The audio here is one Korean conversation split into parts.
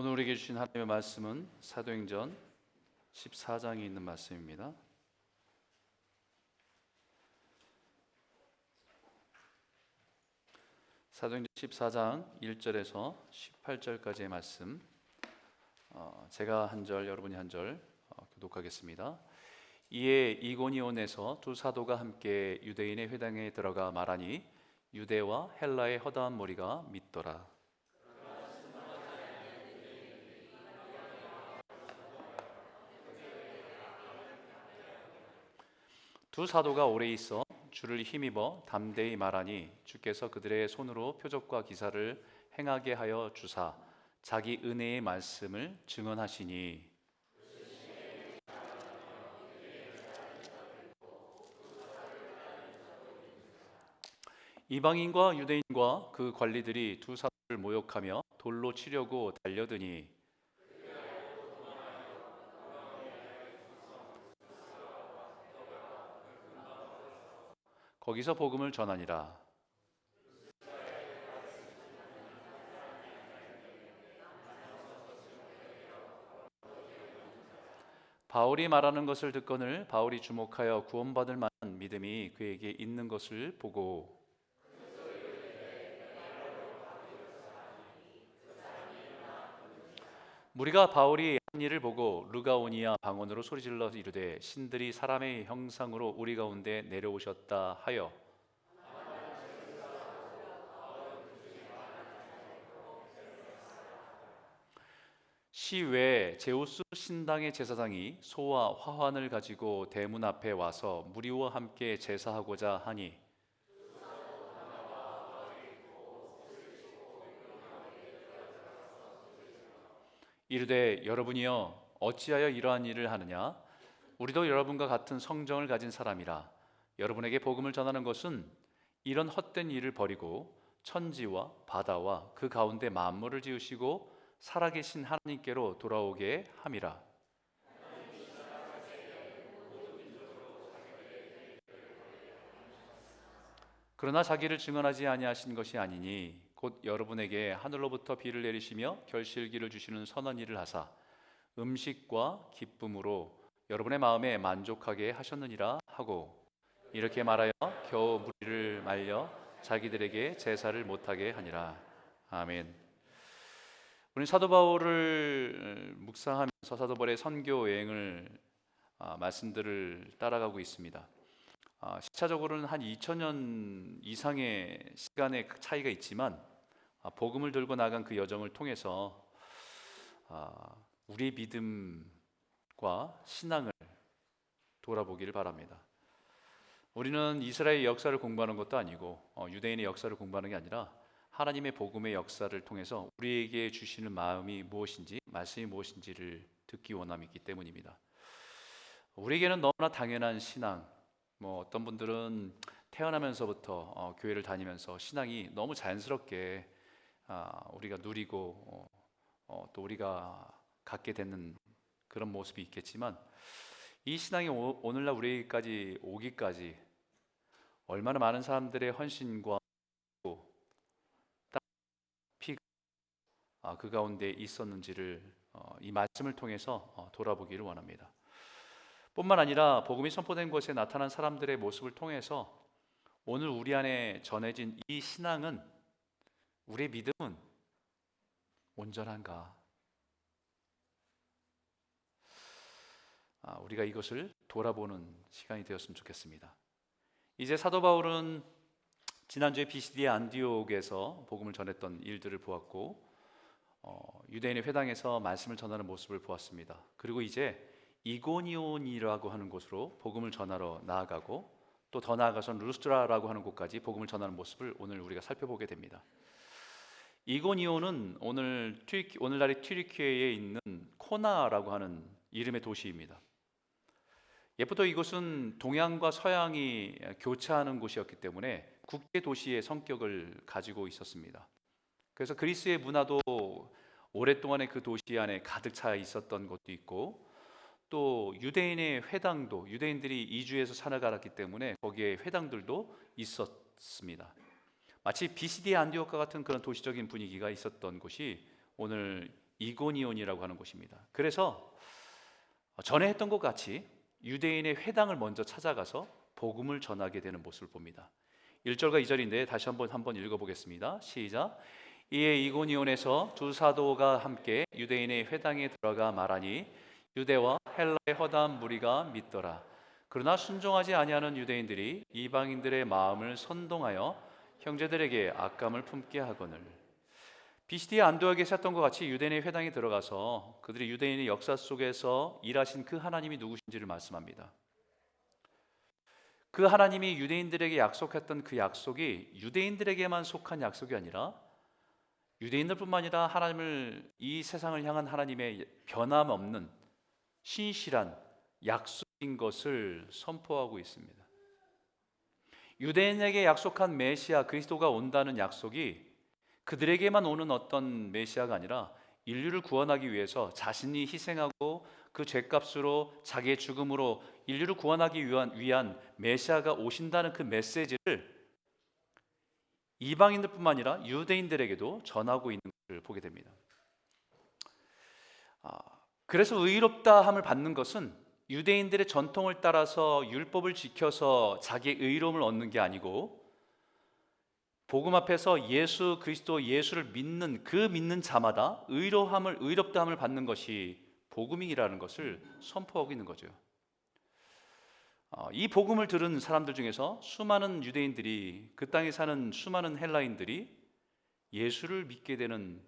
오늘 우리에게 주신 하나님의 말씀은 사도행전 14장에 있는 말씀입니다. 사도행전 14장 1절에서 18절까지의 말씀, 제가 한 절, 여러분이 한 절 교독하겠습니다. 이에 이고니온에서 두 사도가 함께 유대인의 회당에 들어가 말하니 유대와 헬라의 허다한 무리가 믿더라. 두 사도가 오래 있어 주를 힘입어 담대히 말하니 주께서 그들의 손으로 표적과 기사를 행하게 하여 주사 자기 은혜의 말씀을 증언하시니, 이방인과 유대인과 그 관리들이 두 사도를 모욕하며 돌로 치려고 달려드니 거기서 복음을 전하니라. 바울이 말하는 것을 듣거늘 바울이 주목하여 구원받을 만한 믿음이 그에게 있는 것을 보고 무리가 바울이 한 일을 보고 르가오니아 방언으로 소리질러 이르되 신들이 사람의 형상으로 우리 가운데 내려오셨다 하여 시외 제우스 신당의 제사장이 소와 화환을 가지고 대문 앞에 와서 무리와 함께 제사하고자 하니 이르되 여러분이여 어찌하여 이러한 일을 하느냐? 우리도 여러분과 같은 성정을 가진 사람이라. 여러분에게 복음을 전하는 것은 이런 헛된 일을 버리고 천지와 바다와 그 가운데 만물을 지으시고 살아계신 하나님께로 돌아오게 함이라. 그러나 자기를 증언하지 아니하신 것이 아니니 곧 여러분에게 하늘로부터 비를 내리시며 결실기를 주시는 선한 일을 하사 음식과 기쁨으로 여러분의 마음에 만족하게 하셨느니라 하고 이렇게 말하여 겨우 무리를 말려 자기들에게 제사를 못하게 하니라. 아멘. 우리 사도 바울을 묵상하면서 사도 바울의 선교 여행을 말씀들을 따라가고 있습니다. 시차적으로는 한 2000년 이상의 시간의 차이가 있지만 복음을 들고 나간 그 여정을 통해서 우리의 믿음과 신앙을 돌아보기를 바랍니다. 우리는 이스라엘의 역사를 공부하는 것도 아니고 유대인의 역사를 공부하는 게 아니라 하나님의 복음의 역사를 통해서 우리에게 주시는 마음이 무엇인지, 말씀이 무엇인지를 듣기 원함이 있기 때문입니다. 우리에게는 너무나 당연한 신앙, 어떤 분들은 태어나면서부터 교회를 다니면서 신앙이 너무 자연스럽게 우리가 누리고 또 우리가 갖게 되는 그런 모습이 있겠지만 이 신앙이 오늘날 우리까지 오기까지 얼마나 많은 사람들의 헌신과 피가 그 가운데 있었는지를 이 말씀을 통해서 돌아보기를 원합니다. 뿐만 아니라 복음이 선포된 곳에 나타난 사람들의 모습을 통해서 오늘 우리 안에 전해진 이 신앙은, 우리의 믿음은 온전한가? 우리가 이것을 돌아보는 시간이 되었으면 좋겠습니다. 이제 사도 바울은 지난주에 비시디아 안디옥에서 복음을 전했던 일들을 보았고 유대인의 회당에서 말씀을 전하는 모습을 보았습니다. 그리고 이제 이고니온이라고 하는 곳으로 복음을 전하러 나아가고 또 더 나아가서는 루스트라라고 하는 곳까지 복음을 전하는 모습을 오늘 우리가 살펴보게 됩니다. 이고니온은 오늘날의 튀르키예에 있는 코나라고 하는 이름의 도시입니다. 예부터 이곳은 동양과 서양이 교차하는 곳이었기 때문에 국제 도시의 성격을 가지고 있었습니다. 그래서 그리스의 문화도 오랫동안에 그 도시 안에 가득 차 있었던 것도 있고 또 유대인의 회당도, 유대인들이 이주해서 살아갔기 때문에 거기에 회당들도 있었습니다. 마치 비시디아 안디옥과 같은 그런 도시적인 분위기가 있었던 곳이 오늘 이고니온이라고 하는 곳입니다. 그래서 전에 했던 것 같이 유대인의 회당을 먼저 찾아가서 복음을 전하게 되는 모습을 봅니다. 1절과 2절인데 다시 한번 읽어보겠습니다. 시작. 이에 이고니온에서 두 사도가 함께 유대인의 회당에 들어가 말하니 유대와 헬라의 허다한 무리가 믿더라. 그러나 순종하지 아니하는 유대인들이 이방인들의 마음을 선동하여 형제들에게 악감을 품게 하거늘. 비시디아 안디옥에서 했던 것 같이 유대인의 회당에 들어가서 그들이 유대인의 역사 속에서 일하신 그 하나님이 누구신지를 말씀합니다. 그 하나님이 유대인들에게 약속했던 그 약속이 유대인들에게만 속한 약속이 아니라 유대인들뿐만 아니라 하나님을, 이 세상을 향한 하나님의 변함없는 신실한 약속인 것을 선포하고 있습니다. 유대인에게 약속한 메시아 그리스도가 온다는 약속이 그들에게만 오는 어떤 메시아가 아니라 인류를 구원하기 위해서 자신이 희생하고 그 죄값으로 자기의 죽음으로 인류를 구원하기 위한 메시아가 오신다는 그 메시지를 이방인들뿐만 아니라 유대인들에게도 전하고 있는 것을 보게 됩니다. 그래서 의롭다함을 받는 것은 유대인들의 전통을 따라서 율법을 지켜서 자기의 의로움을 얻는 게 아니고 복음 앞에서 예수 그리스도 예수를 믿는 그 믿는 자마다 의롭다함을 받는 것이 복음이라는 것을 선포하고 있는 거죠. 이 복음을 들은 사람들 중에서 수많은 유대인들이, 그 땅에 사는 수많은 헬라인들이 예수를 믿게 되는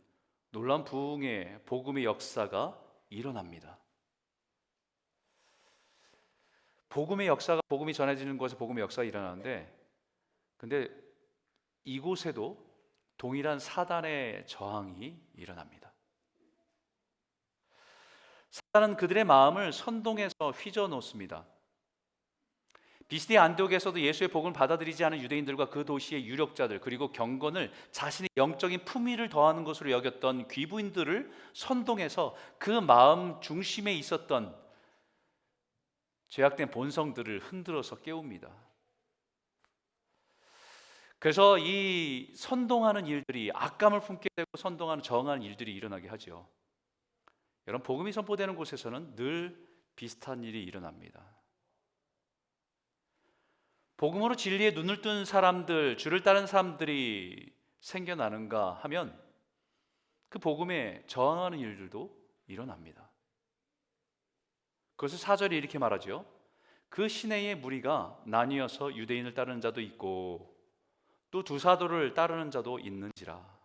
놀라운 부흥의 복음의 역사가 일어납니다. 복음의 역사가, 복음이 전해지는 곳에 복음의 역사가 일어나는데, 근데 이곳에도 동일한 사단의 저항이 일어납니다. 사단은 그들의 마음을 선동해서 휘저 놓습니다. 비시디아 안디옥에서도 예수의 복음을 받아들이지 않은 유대인들과 그 도시의 유력자들, 그리고 경건을 자신의 영적인 품위를 더하는 것으로 여겼던 귀부인들을 선동해서 그 마음 중심에 있었던 죄악된 본성들을 흔들어서 깨웁니다. 그래서 이 선동하는 일들이, 악감을 품게 되고 선동하는, 저항하는 일들이 일어나게 하죠. 여러분, 복음이 선포되는 곳에서는 늘 비슷한 일이 일어납니다. 복음으로 진리에 눈을 뜬 사람들, 주를 따른 사람들이 생겨나는가 하면 그 복음에 저항하는 일들도 일어납니다. 그것을 4절이 이렇게 말하죠. 그 시내의 무리가 나뉘어서 유대인을 따르는 자도 있고 또 두 사도를 따르는 자도 있는지라.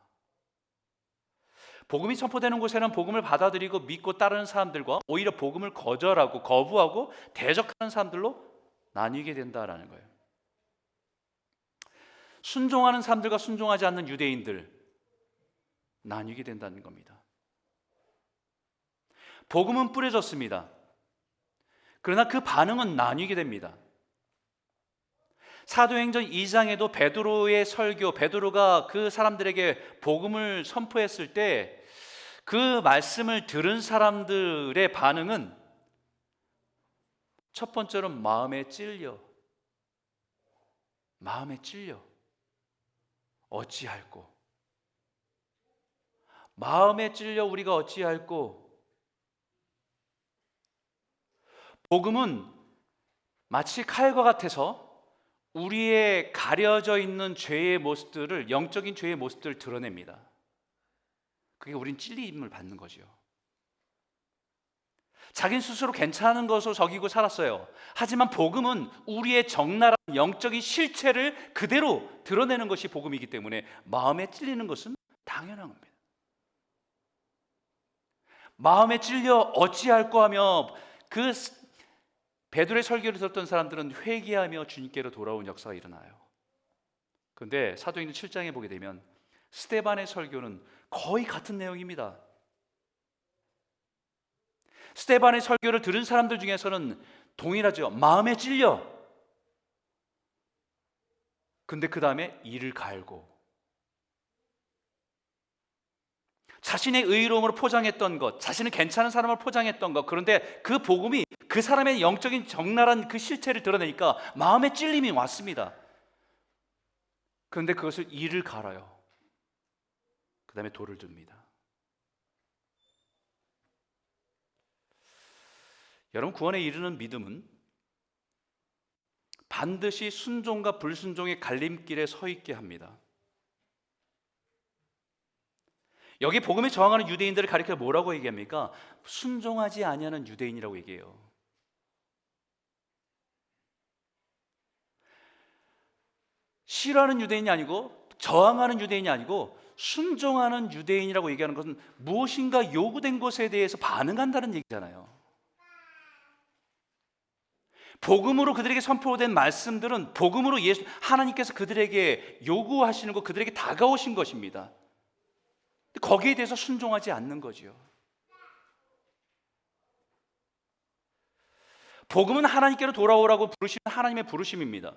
복음이 선포되는 곳에는 복음을 받아들이고 믿고 따르는 사람들과 오히려 복음을 거절하고 거부하고 대적하는 사람들로 나뉘게 된다라는 거예요. 순종하는 사람들과 순종하지 않는 유대인들, 나뉘게 된다는 겁니다. 복음은 뿌려졌습니다. 그러나 그 반응은 나뉘게 됩니다. 사도행전 2장에도 베드로의 설교, 베드로가 그 사람들에게 복음을 선포했을 때 그 말씀을 들은 사람들의 반응은 첫 번째로 마음에 찔려 어찌할꼬, 마음에 찔려 우리가 어찌할꼬. 복음은 마치 칼과 같아서 우리의 가려져 있는 죄의 모습들을, 영적인 죄의 모습들을 드러냅니다. 그게 우린 찔림을 받는 거죠. 자긴 스스로 괜찮은 것으로 저기고 살았어요. 하지만 복음은 우리의 적나라한 영적인 실체를 그대로 드러내는 것이 복음이기 때문에 마음에 찔리는 것은 당연한 겁니다. 마음에 찔려 어찌할꼬 하며 그 베드로의 설교를 들었던 사람들은 회개하며 주님께로 돌아온 역사가 일어나요. 그런데 사도행전 7장에 보게 되면 스데반의 설교는 거의 같은 내용입니다. 스데반의 설교를 들은 사람들 중에서는 동일하죠. 마음에 찔려. 근데 그 다음에 이를 갈고 자신의 의로움으로 포장했던 것, 자신은 괜찮은 사람을 포장했던 것, 그런데 그 복음이 그 사람의 영적인 적나라한 그 실체를 드러내니까 마음에 찔림이 왔습니다. 그런데 그것을 이를 갈아요. 그 다음에 돌을 듭니다. 여러분, 구원에 이르는 믿음은 반드시 순종과 불순종의 갈림길에 서 있게 합니다. 여기 복음에 저항하는 유대인들을 가리켜 뭐라고 얘기합니까? 순종하지 아니하는 유대인이라고 얘기해요. 싫어하는 유대인이 아니고, 저항하는 유대인이 아니고 순종하는 유대인이라고 얘기하는 것은 무엇인가 요구된 것에 대해서 반응한다는 얘기잖아요. 복음으로 그들에게 선포된 말씀들은 복음으로 하나님께서 그들에게 요구하시는 것, 그들에게 다가오신 것입니다. 거기에 대해서 순종하지 않는 거지요. 복음은 하나님께로 돌아오라고 부르시는 하나님의 부르심입니다.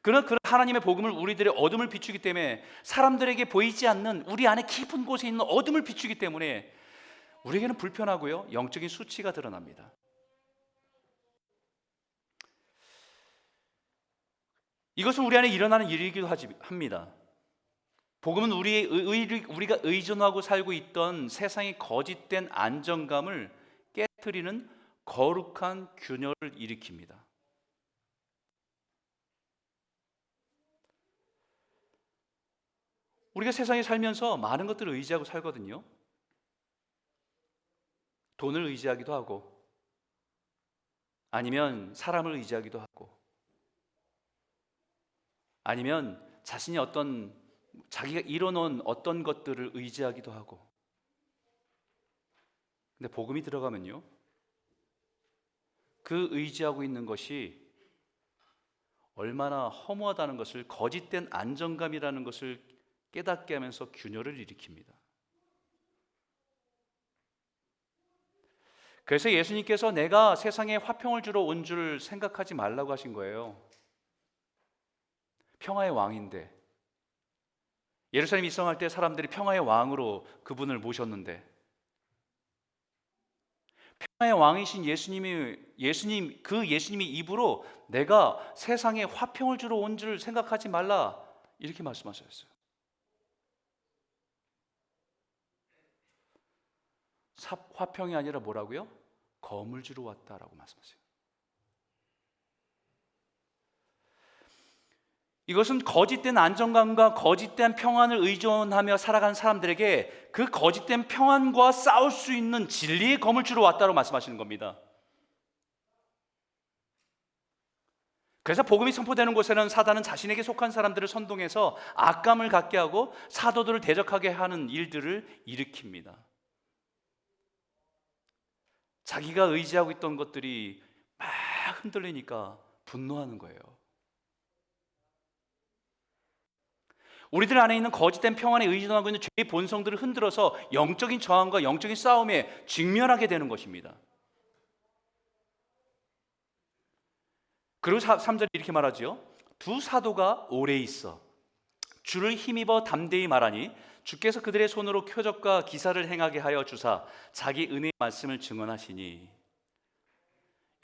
그러나 그 하나님의 복음을 우리들의 어둠을 비추기 때문에, 사람들에게 보이지 않는 우리 안에 깊은 곳에 있는 어둠을 비추기 때문에 우리에게는 불편하고요, 영적인 수치가 드러납니다. 이것은 우리 안에 일어나는 일이기도 합니다. 복음은 우리가 의존하고 살고 있던 세상의 거짓된 안정감을 깨트리는 거룩한 균열을 일으킵니다. 우리가 세상에 살면서 많은 것들을 의지하고 살거든요. 돈을 의지하기도 하고, 아니면 사람을 의지하기도 하고, 아니면 자기가 이뤄놓은 어떤 것들을 의지하기도 하고. 근데 복음이 들어가면요, 그 의지하고 있는 것이 얼마나 허무하다는 것을, 거짓된 안정감이라는 것을 깨닫게 하면서 균열을 일으킵니다. 그래서 예수님께서 내가 세상에 화평을 주러 온 줄 생각하지 말라고 하신 거예요. 평화의 왕인데, 예루살렘 입성할 때 사람들이 평화의 왕으로 그분을 모셨는데, 평화의 왕이신 예수님이 입으로 내가 세상에 화평을 주러 온 줄 생각하지 말라, 이렇게 말씀하셨어요. 화평이 아니라 뭐라고요? 검을 주러 왔다라고 말씀하세요. 이것은 거짓된 안정감과 거짓된 평안을 의존하며 살아가는 사람들에게 그 거짓된 평안과 싸울 수 있는 진리의 검을 주러 왔다고 말씀하시는 겁니다. 그래서 복음이 선포되는 곳에는 사단은 자신에게 속한 사람들을 선동해서 악감을 갖게 하고 사도들을 대적하게 하는 일들을 일으킵니다. 자기가 의지하고 있던 것들이 막 흔들리니까 분노하는 거예요. 우리들 안에 있는 거짓된 평안에 의존하고 있는 죄의 본성들을 흔들어서 영적인 저항과 영적인 싸움에 직면하게 되는 것입니다. 그리고 3절에 이렇게 말하죠. 두 사도가 오래 있어 주를 힘입어 담대히 말하니 주께서 그들의 손으로 표적과 기사를 행하게 하여 주사 자기 은혜의 말씀을 증언하시니.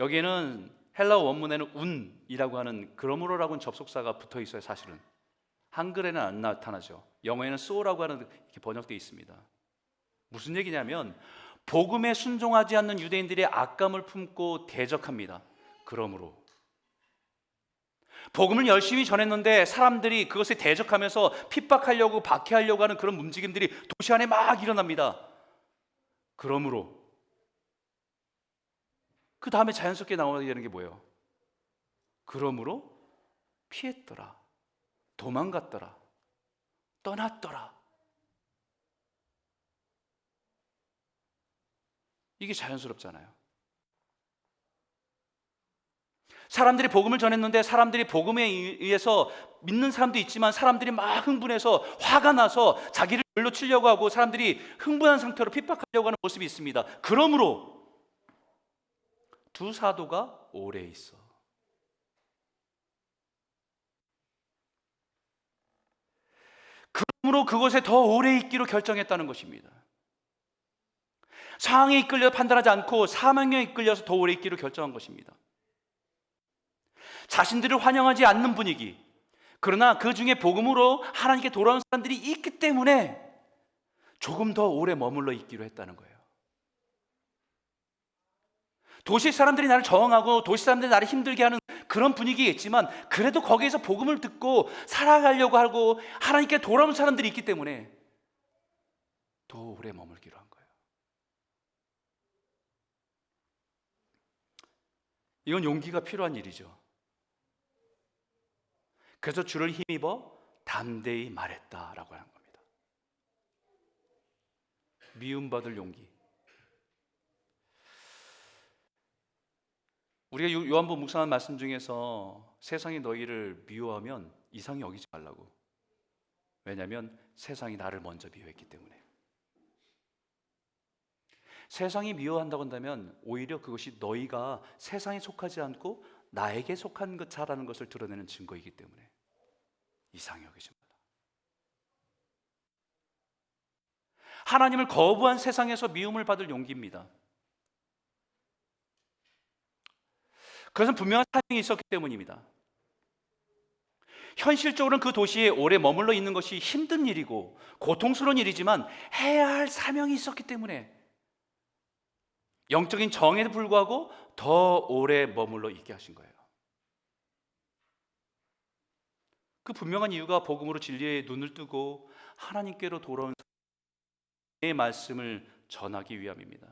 여기에는 헬라어 원문에는 운이라고 하는 그러므로라고 하는 접속사가 붙어 있어요. 사실은 한글에는 안 나타나죠. 영어에는 so라고 하는 이렇게 번역되어 있습니다. 무슨 얘기냐면 복음에 순종하지 않는 유대인들의 악감을 품고 대적합니다. 그러므로 복음을 열심히 전했는데 사람들이 그것에 대적하면서 핍박하려고 박해하려고 하는 그런 움직임들이 도시 안에 막 일어납니다. 그러므로 그 다음에 자연스럽게 나오게 되는 게 뭐예요? 그러므로 피했더라, 도망갔더라, 떠났더라. 이게 자연스럽잖아요. 사람들이 복음을 전했는데 사람들이 복음에 의해서 믿는 사람도 있지만 사람들이 막 흥분해서 화가 나서 자기를 별로 치려고 하고 사람들이 흥분한 상태로 핍박하려고 하는 모습이 있습니다. 그러므로 두 사도가 오래 있어. 그러므로 그곳에 더 오래 있기로 결정했다는 것입니다. 상황에 이끌려 판단하지 않고 사명에 이끌려서 더 오래 있기로 결정한 것입니다. 자신들을 환영하지 않는 분위기, 그러나 그 중에 복음으로 하나님께 돌아온 사람들이 있기 때문에 조금 더 오래 머물러 있기로 했다는 거예요. 도시 사람들이 나를 저항하고 도시 사람들이 나를 힘들게 하는 그런 분위기겠지만, 그래도 거기에서 복음을 듣고 살아가려고 하고 하나님께 돌아오는 사람들이 있기 때문에 더 오래 머물기로 한 거예요. 이건 용기가 필요한 일이죠. 그래서 주를 힘입어 담대히 말했다라고 하는 겁니다. 미움받을 용기. 우리가 요한복음 묵상한 말씀 중에서 세상이 너희를 미워하면 이상히 여기지 말라고. 왜냐하면 세상이 나를 먼저 미워했기 때문에. 세상이 미워한다고 한다면 오히려 그것이 너희가 세상에 속하지 않고 나에게 속한 자라는 것을 드러내는 증거이기 때문에 이상히 여기지 말라. 하나님을 거부한 세상에서 미움을 받을 용기입니다. 그것은 분명한 사정이 있었기 때문입니다. 현실적으로는 그 도시에 오래 머물러 있는 것이 힘든 일이고 고통스러운 일이지만 해야 할 사명이 있었기 때문에 영적인 정에도 불구하고 더 오래 머물러 있게 하신 거예요. 그 분명한 이유가 복음으로 진리의 눈을 뜨고 하나님께로 돌아온 의 말씀을 전하기 위함입니다.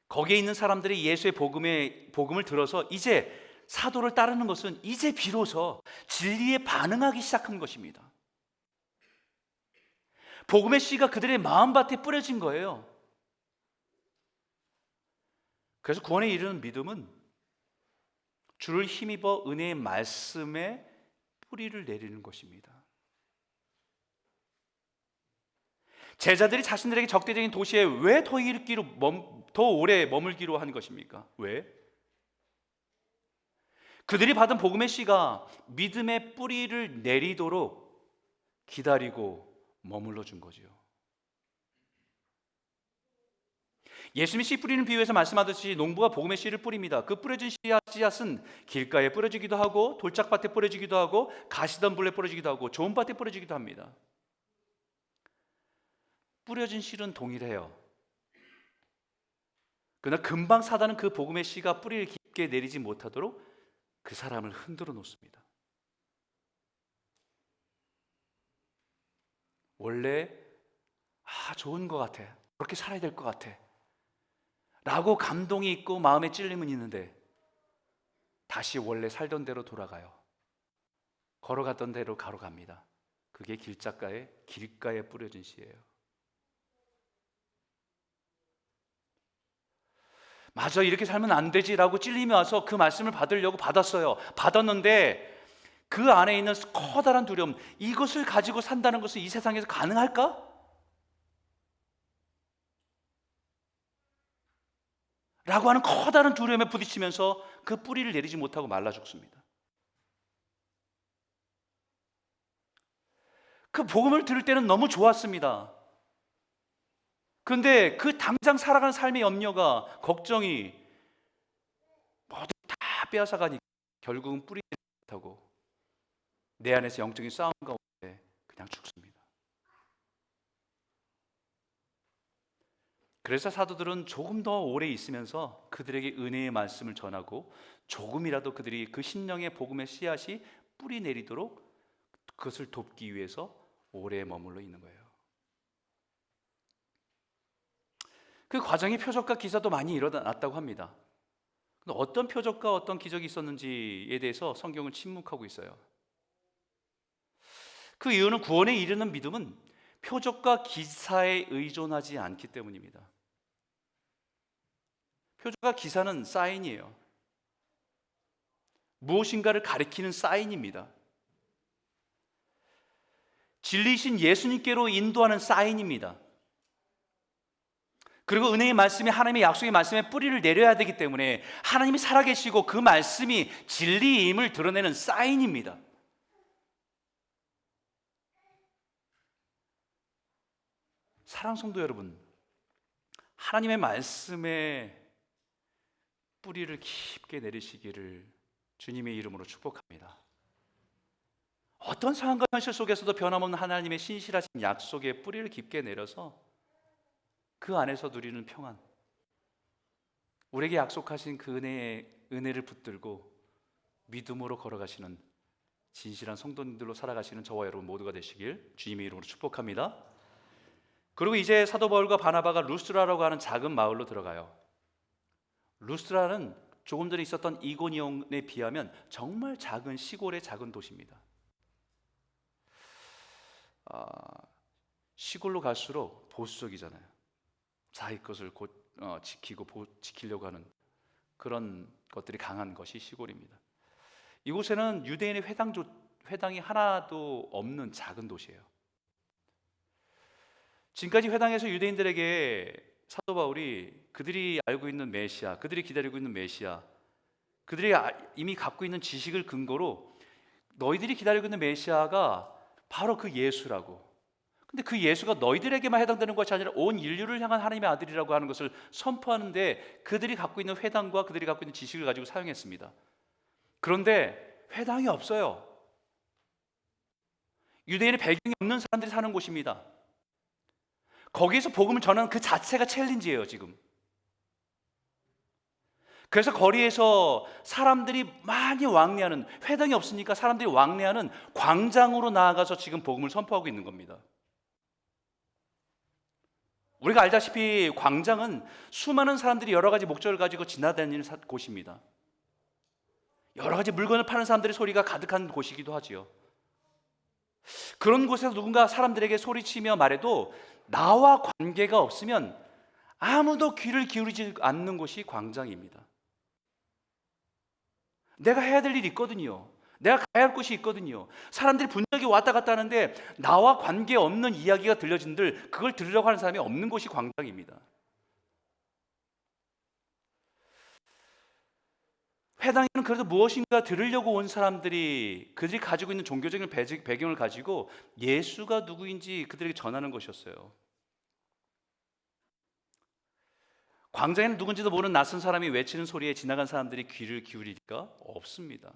거기에 있는 사람들이 예수의 복음을 들어서 이제 사도를 따르는 것은 이제 비로소 진리에 반응하기 시작한 것입니다. 복음의 씨가 그들의 마음밭에 뿌려진 거예요. 그래서 구원에 이르는 믿음은 주를 힘입어 은혜의 말씀에 뿌리를 내리는 것입니다. 제자들이 자신들에게 적대적인 도시에 왜 더 오래 머물기로 한 것입니까? 왜? 그들이 받은 복음의 씨가 믿음의 뿌리를 내리도록 기다리고 머물러 준 거지요. 예수님이 씨 뿌리는 비유에서 말씀하듯이 농부가 복음의 씨를 뿌립니다. 그 뿌려진 씨앗은 길가에 뿌려지기도 하고 돌짝밭에 뿌려지기도 하고 가시덤불에 뿌려지기도 하고 좋은 밭에 뿌려지기도 합니다. 뿌려진 씨는 동일해요. 그러나 금방 사단은 그 복음의 씨가 뿌리를 깊게 내리지 못하도록 그 사람을 흔들어 놓습니다. 원래 좋은 것 같아, 그렇게 살아야 될 것 같아 라고 감동이 있고 마음에 찔림은 있는데 다시 원래 살던 대로 돌아가요. 걸어갔던 대로 가로갑니다. 그게 길가에 뿌려진 씨예요. 맞아, 이렇게 살면 안 되지라고 찔림이 와서 그 말씀을 받으려고 받았어요. 받았는데 그 안에 있는 커다란 두려움, 이것을 가지고 산다는 것은 이 세상에서 가능할까? 라고 하는 커다란 두려움에 부딪히면서 그 뿌리를 내리지 못하고 말라 죽습니다. 그 복음을 들을 때는 너무 좋았습니다. 그런데 그 당장 살아가는 삶의 염려가, 걱정이 모두 다 빼앗아가니까 결국은 뿌리지 못하고 내 안에서 영적인 싸움 가운데 그냥 죽습니다. 그래서 사도들은 조금 더 오래 있으면서 그들에게 은혜의 말씀을 전하고 조금이라도 그들이 그 신령의 복음의 씨앗이 뿌리 내리도록 그것을 돕기 위해서 오래 머물러 있는 거예요. 그 과정에 표적과 기사도 많이 일어났다고 합니다. 어떤 표적과 어떤 기적이 있었는지에 대해서 성경은 침묵하고 있어요. 그 이유는 구원에 이르는 믿음은 표적과 기사에 의존하지 않기 때문입니다. 표적과 기사는 사인이에요. 무엇인가를 가리키는 사인입니다. 진리이신 예수님께로 인도하는 사인입니다. 그리고 은혜의 말씀이 하나님의 약속의 말씀에 뿌리를 내려야 되기 때문에 하나님이 살아계시고 그 말씀이 진리임을 드러내는 사인입니다. 사랑하는 성도 여러분, 하나님의 말씀에 뿌리를 깊게 내리시기를 주님의 이름으로 축복합니다. 어떤 상황과 현실 속에서도 변함없는 하나님의 신실하신 약속에 뿌리를 깊게 내려서 그 그 안에서 누리는 평안, 우리에게 약속하신 그 은혜를 붙들고 믿음으로 걸어가시는 진실한 성도님들로 살아가시는 저와 여러분 모두가 되시길 주님의 이름으로 축복합니다. 그리고 이제 사도 바울과 바나바가 루스드라라고 하는 작은 마을로 들어가요. 루스드라는 조금 전에 있었던 이고니온에 비하면 정말 작은 시골의 작은 도시입니다. 시골로 갈수록 보수적이잖아요. 자기 것을 지키려고 하는 그런 것들이 강한 것이 시골입니다. 이곳에는 유대인의 회당이 하나도 없는 작은 도시예요. 지금까지 회당에서 유대인들에게 사도 바울이 그들이 알고 있는 메시아, 그들이 기다리고 있는 메시아, 그들이 이미 갖고 있는 지식을 근거로 너희들이 기다리고 있는 메시아가 바로 그 예수라고, 근데 그 예수가 너희들에게만 해당되는 것이 아니라 온 인류를 향한 하나님의 아들이라고 하는 것을 선포하는데 그들이 갖고 있는 회당과 그들이 갖고 있는 지식을 가지고 사용했습니다. 그런데 회당이 없어요. 유대인의 배경이 없는 사람들이 사는 곳입니다. 거기에서 복음을 전하는 그 자체가 챌린지예요 지금. 그래서 거리에서 사람들이 많이 왕래하는, 회당이 없으니까 사람들이 왕래하는 광장으로 나아가서 지금 복음을 선포하고 있는 겁니다. 우리가 알다시피 광장은 수많은 사람들이 여러 가지 목적을 가지고 지나다니는 곳입니다. 여러 가지 물건을 파는 사람들의 소리가 가득한 곳이기도 하지요. 그런 곳에서 누군가 사람들에게 소리치며 말해도 나와 관계가 없으면 아무도 귀를 기울이지 않는 곳이 광장입니다. 내가 해야 될 일이 있거든요. 내가 가야 할 곳이 있거든요. 사람들이 분명히 왔다 갔다 하는데 나와 관계없는 이야기가 들려진들 그걸 들으려고 하는 사람이 없는 곳이 광장입니다. 회당에는 그래도 무엇인가 들으려고 온 사람들이 그들이 가지고 있는 종교적인 배경을 가지고 예수가 누구인지 그들에게 전하는 것이었어요. 광장에는 누군지도 모르는 낯선 사람이 외치는 소리에 지나간 사람들이 귀를 기울일 리가 없습니다.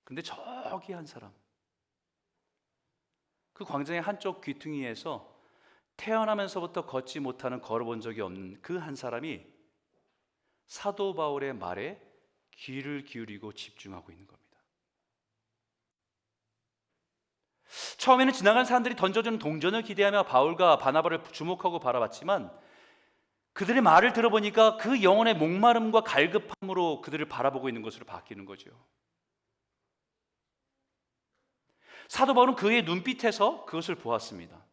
근데 저기 한 사람, 그 광장의 한쪽 귀퉁이에서 태어나면서부터 걷지 못하는, 걸어본 적이 없는 그 한 사람이 사도 바울의 말에 귀를 기울이고 집중하고 있는 겁니다. 처음에는 지나간 사람들이 던져주는 동전을 기대하며 바울과 바나바를 주목하고 바라봤지만 그들의 말을 들어보니까 그 영혼의 목마름과 갈급함으로 그들을 바라보고 있는 것으로 바뀌는 거죠. 사도 바울은 그의 눈빛에서 그것을 보았습니다.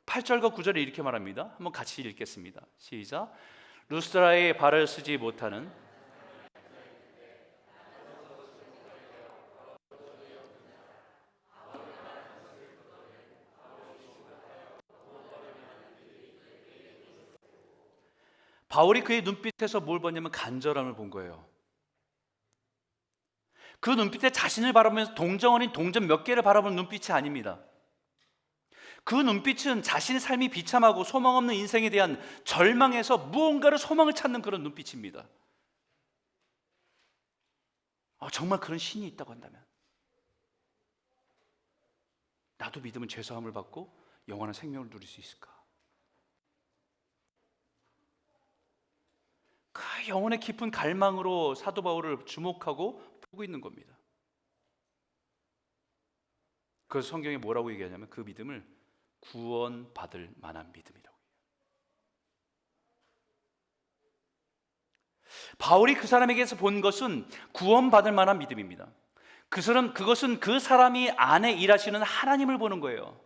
8절과 9절에 이렇게 말합니다. 한번 같이 읽겠습니다. 시작. 루스드라에 발을 쓰지 못하는 바울이 그의 눈빛에서 뭘 보냐면 간절함을 본 거예요. 그 눈빛에 자신을 바라보면서 동정 어린 동전 몇 개를 바라보는 눈빛이 아닙니다. 그 눈빛은 자신의 삶이 비참하고 소망 없는 인생에 대한 절망에서 무언가를 소망을 찾는 그런 눈빛입니다. 정말 그런 신이 있다고 한다면 나도 믿으면 죄사함을 받고 영원한 생명을 누릴 수 있을까? 그 영혼의 깊은 갈망으로 사도 바울을 주목하고 보고 있는 겁니다. 그래서 성경에 뭐라고 얘기하냐면 그 믿음을 구원받을 만한 믿음이라고. 바울이 그 사람에게서 본 것은 구원받을 만한 믿음입니다. 그것은 그 사람이 안에 일하시는 하나님을 보는 거예요.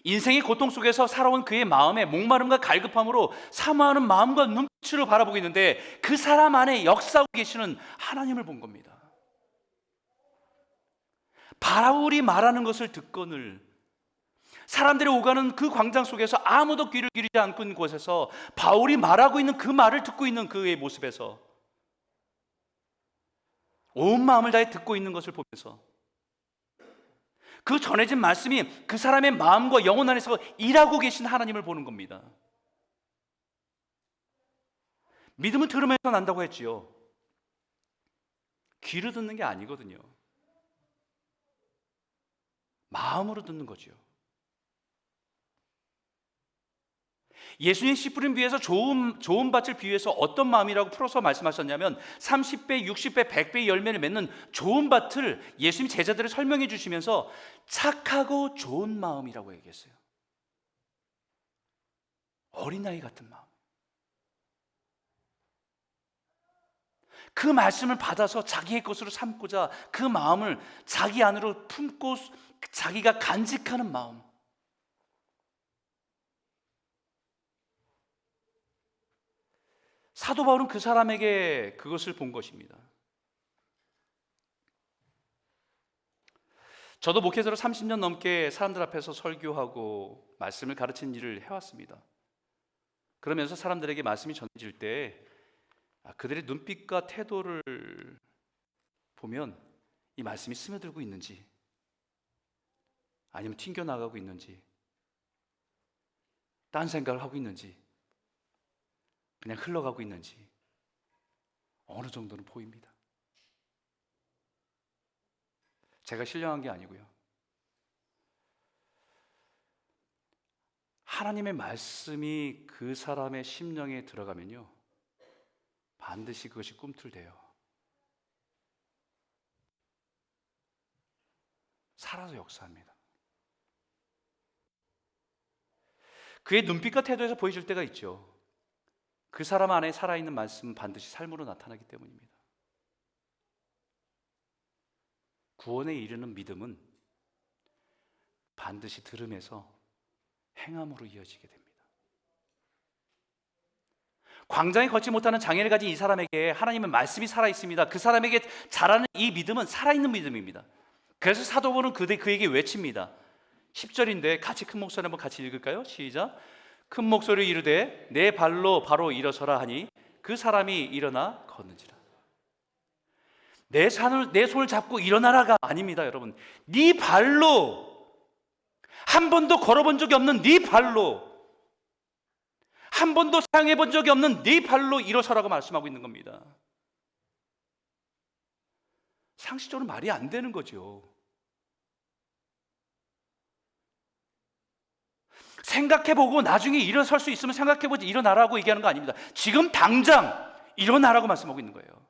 인생의 고통 속에서 살아온 그의 마음에 목마름과 갈급함으로 사모하는 마음과 눈빛으로 바라보고 있는데 그 사람 안에 역사하고 계시는 하나님을 본 겁니다. 바울이 말하는 것을 듣거늘 사람들이 오가는 그 광장 속에서 아무도 귀를 기울이지 않고 있는 곳에서 바울이 말하고 있는 그 말을 듣고 있는 그의 모습에서 온 마음을 다해 듣고 있는 것을 보면서 그 전해진 말씀이 그 사람의 마음과 영혼 안에서 일하고 계신 하나님을 보는 겁니다. 믿음은 들으면서 난다고 했지요. 귀로 듣는 게 아니거든요. 마음으로 듣는 거죠. 예수님 씨 뿌린 비유에서 좋은 밭을 비유해서 어떤 마음이라고 풀어서 말씀하셨냐면 30배, 60배, 100배의 열매를 맺는 좋은 밭을 예수님 제자들을 설명해 주시면서 착하고 좋은 마음이라고 얘기했어요. 어린아이 같은 마음. 그 말씀을 받아서 자기의 것으로 삼고자 그 마음을 자기 안으로 품고 자기가 간직하는 마음. 사도 바울은 그 사람에게 그것을 본 것입니다. 저도 목회자로 30년 넘게 사람들 앞에서 설교하고 말씀을 가르치는 일을 해왔습니다. 그러면서 사람들에게 말씀이 전해질 때 그들의 눈빛과 태도를 보면 이 말씀이 스며들고 있는지 아니면 튕겨나가고 있는지 딴 생각을 하고 있는지 그냥 흘러가고 있는지 어느 정도는 보입니다. 제가 신령한 게 아니고요. 하나님의 말씀이 그 사람의 심령에 들어가면요 반드시 그것이 꿈틀대요. 살아서 역사합니다. 그의 눈빛과 태도에서 보여줄 때가 있죠. 그 사람 안에 살아있는 말씀은 반드시 삶으로 나타나기 때문입니다. 구원에 이르는 믿음은 반드시 들음에서 행함으로 이어지게 됩니다. 광장에 걷지 못하는 장애를 가진 이 사람에게 하나님의 말씀이 살아있습니다. 그 사람에게 자라는 이 믿음은 살아있는 믿음입니다. 그래서 사도 바울은 그에게 외칩니다. 10절인데 같이 큰 목소리 한번 같이 읽을까요? 시작. 큰 목소리로 이르되 내 발로 바로 일어서라 하니 그 사람이 일어나 걷는지라. 내 손을 잡고 일어나라가 아닙니다, 여러분. 네 발로, 한 번도 걸어본 적이 없는 네 발로, 한 번도 사용해 본 적이 없는 네 발로 일어서라고 말씀하고 있는 겁니다. 상식적으로 말이 안 되는 거죠. 생각해보고 나중에 일어설 수 있으면 생각해보지 일어나라고 얘기하는 거 아닙니다. 지금 당장 일어나라고 말씀하고 있는 거예요.